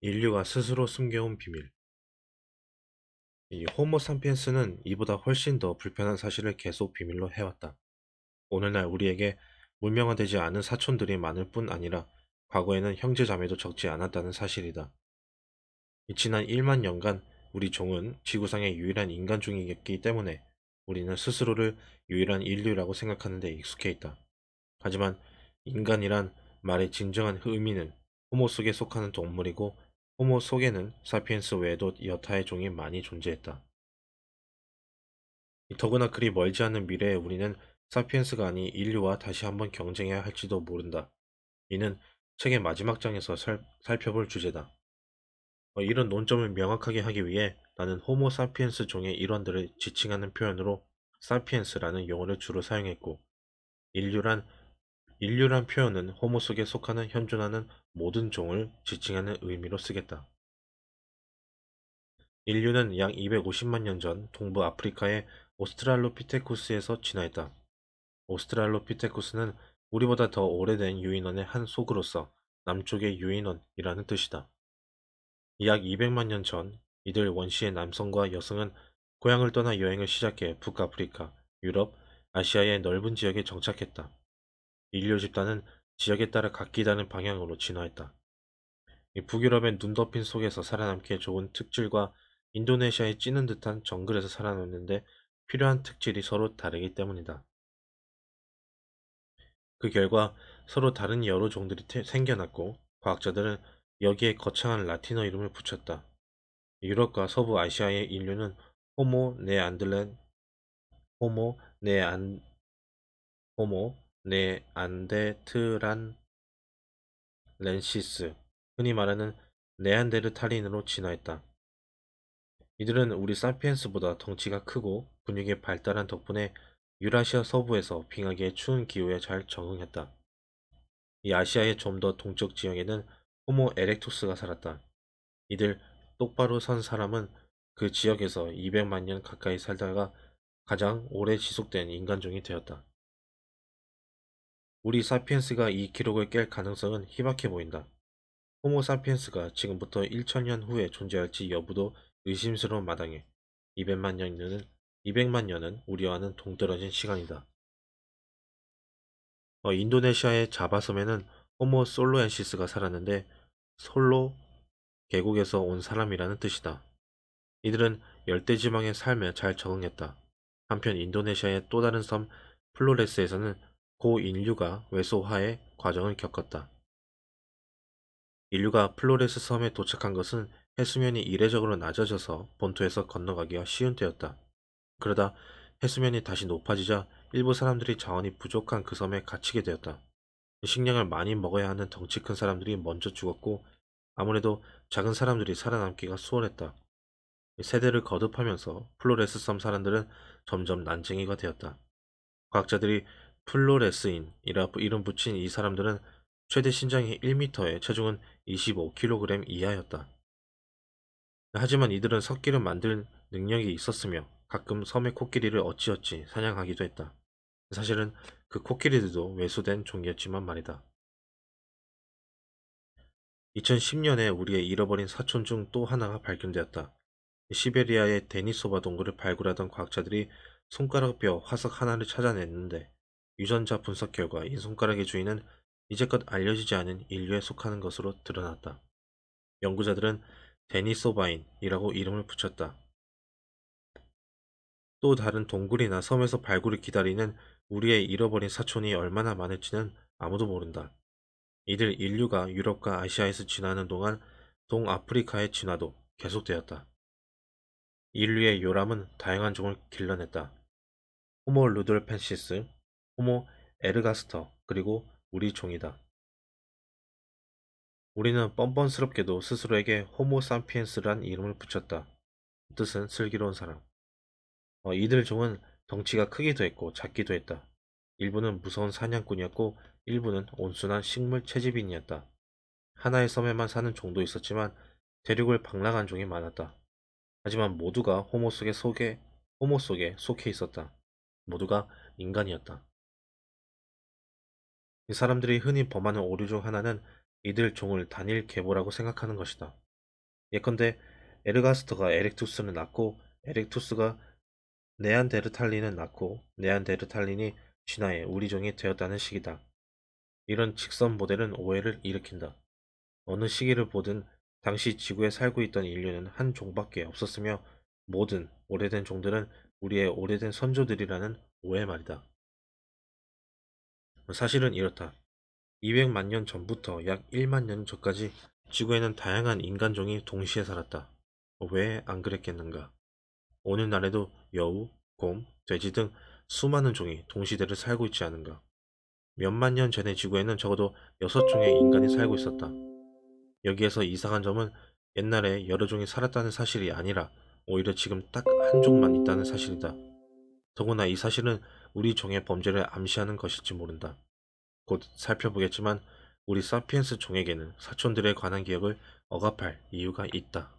인류가 스스로 숨겨온 비밀. 이 호모 사피엔스는 이보다 훨씬 더 불편한 사실을 계속 비밀로 해왔다. 오늘날 우리에게 문명화되지 않은 사촌들이 많을 뿐 아니라 과거에는 형제자매도 적지 않았다는 사실이다. 이 지난 1만 년간 우리 종은 지구상의 유일한 인간종이기 때문에 우리는 스스로를 유일한 인류라고 생각하는 데 익숙해 있다. 하지만 인간이란 말의 진정한 의미는 호모 속에 속하는 동물이고, 호모 속에는 사피엔스 외에도 여타의 종이 많이 존재했다. 더구나 그리 멀지 않은 미래에 우리는 사피엔스가 아닌 인류와 다시 한번 경쟁해야 할지도 모른다. 이는 책의 마지막 장에서 살펴볼 주제다. 이런 논점을 명확하게 하기 위해 나는 호모 사피엔스 종의 일원들을 지칭하는 표현으로 사피엔스라는 용어를 주로 사용했고, 인류란 인류란 표현은 호모 속에 속하는 현존하는 모든 종을 지칭하는 의미로 쓰겠다. 인류는 약 250만 년 전 동부 아프리카의 오스트랄로피테쿠스에서 진화했다. 오스트랄로피테쿠스는 우리보다 더 오래된 유인원의 한 속으로서 남쪽의 유인원이라는 뜻이다. 약 200만 년 전 이들 원시의 남성과 여성은 고향을 떠나 여행을 시작해 북아프리카, 유럽, 아시아의 넓은 지역에 정착했다. 인류 집단은 지역에 따라 각기 다른 방향으로 진화했다. 이 북유럽의 눈 덮인 속에서 살아남기에 좋은 특질과 인도네시아의 찌는 듯한 정글에서 살아남는데 필요한 특질이 서로 다르기 때문이다. 그 결과 서로 다른 여러 종들이 생겨났고, 과학자들은 여기에 거창한 라틴어 이름을 붙였다. 유럽과 서부 아시아의 인류는 호모 네안들렌, 호모 네안, 호모 네안데트란렌시스, 흔히 말하는 네안데르탈인으로 진화했다. 이들은 우리 사피엔스보다 덩치가 크고 근육이 발달한 덕분에 유라시아 서부에서 빙하기의 추운 기후에 잘 적응했다. 이 아시아의 좀 더 동쪽 지역에는 호모 에렉투스가 살았다. 이들 똑바로 선 사람은 그 지역에서 200만 년 가까이 살다가 가장 오래 지속된 인간종이 되었다. 우리 사피엔스가 이 기록을 깰 가능성은 희박해 보인다. 호모 사피엔스가 지금부터 1천년 후에 존재할지 여부도 의심스러운 마당에 200만 년은 우리와는 동떨어진 시간이다. 인도네시아의 자바섬에는 호모 솔로엔시스가 살았는데, 솔로 계곡에서 온 사람이라는 뜻이다. 이들은 열대지방의 삶에 잘 적응했다. 한편 인도네시아의 또 다른 섬 플로레스에서는 고인류가 외소화의 과정을 겪었다. 인류가 플로레스 섬에 도착한 것은 해수면이 이례적으로 낮아져서 본토에서 건너가기가 쉬운 때였다. 그러다 해수면이 다시 높아지자 일부 사람들이 자원이 부족한 그 섬에 갇히게 되었다. 식량을 많이 먹어야 하는 덩치 큰 사람들이 먼저 죽었고, 아무래도 작은 사람들이 살아남기가 수월했다. 세대를 거듭하면서 플로레스 섬 사람들은 점점 난쟁이가 되었다. 과학자들이 플로레스인이라 이름 붙인 이 사람들은 최대 신장이 1m에 체중은 25kg 이하였다. 하지만 이들은 석기를 만들 능력이 있었으며 가끔 섬의 코끼리를 어찌어찌 사냥하기도 했다. 사실은 그 코끼리들도 왜소된 종이었지만 말이다. 2010년에 우리의 잃어버린 사촌 중 또 하나가 발견되었다. 시베리아의 데니소바 동굴을 발굴하던 과학자들이 손가락뼈 화석 하나를 찾아냈는데, 유전자 분석 결과 이 손가락의 주인은 이제껏 알려지지 않은 인류에 속하는 것으로 드러났다. 연구자들은 데니소바인이라고 이름을 붙였다. 또 다른 동굴이나 섬에서 발굴을 기다리는 우리의 잃어버린 사촌이 얼마나 많을지는 아무도 모른다. 이들 인류가 유럽과 아시아에서 진화하는 동안 동아프리카의 진화도 계속되었다. 인류의 요람은 다양한 종을 길러냈다. 호모 루돌펜시스, 호모 에르가스터, 그리고 우리 종이다. 우리는 뻔뻔스럽게도 스스로에게 호모 사피엔스란 이름을 붙였다. 뜻은 슬기로운 사람. 이들 종은 덩치가 크기도 했고 작기도 했다. 일부는 무서운 사냥꾼이었고, 일부는 온순한 식물 채집인이었다. 하나의 섬에만 사는 종도 있었지만 대륙을 방랑한 종이 많았다. 하지만 모두가 호모 속에 속해 있었다. 모두가 인간이었다. 이 사람들이 흔히 범하는 오류 중 하나는 이들 종을 단일 계보라고 생각하는 것이다. 예컨대 에르가스터가 에렉투스를 낳고 에렉투스가 네안데르탈린을 낳고 네안데르탈린이 진화해 우리 종이 되었다는 식이다. 이런 직선 모델은 오해를 일으킨다. 어느 시기를 보든 당시 지구에 살고 있던 인류는 한 종밖에 없었으며 모든 오래된 종들은 우리의 오래된 선조들이라는 오해 말이다. 사실은 이렇다. 200만 년 전부터 약 1만 년 전까지 지구에는 다양한 인간종이 동시에 살았다. 왜 안 그랬겠는가? 오늘날에도 여우, 곰, 돼지 등 수많은 종이 동시대를 살고 있지 않은가? 몇만 년 전의 지구에는 적어도 6종의 인간이 살고 있었다. 여기에서 이상한 점은 옛날에 여러 종이 살았다는 사실이 아니라 오히려 지금 딱 한 종만 있다는 사실이다. 더구나 이 사실은 우리 종의 범죄를 암시하는 것일지 모른다. 곧 살펴보겠지만 우리 사피엔스 종에게는 사촌들에 관한 기억을 억압할 이유가 있다.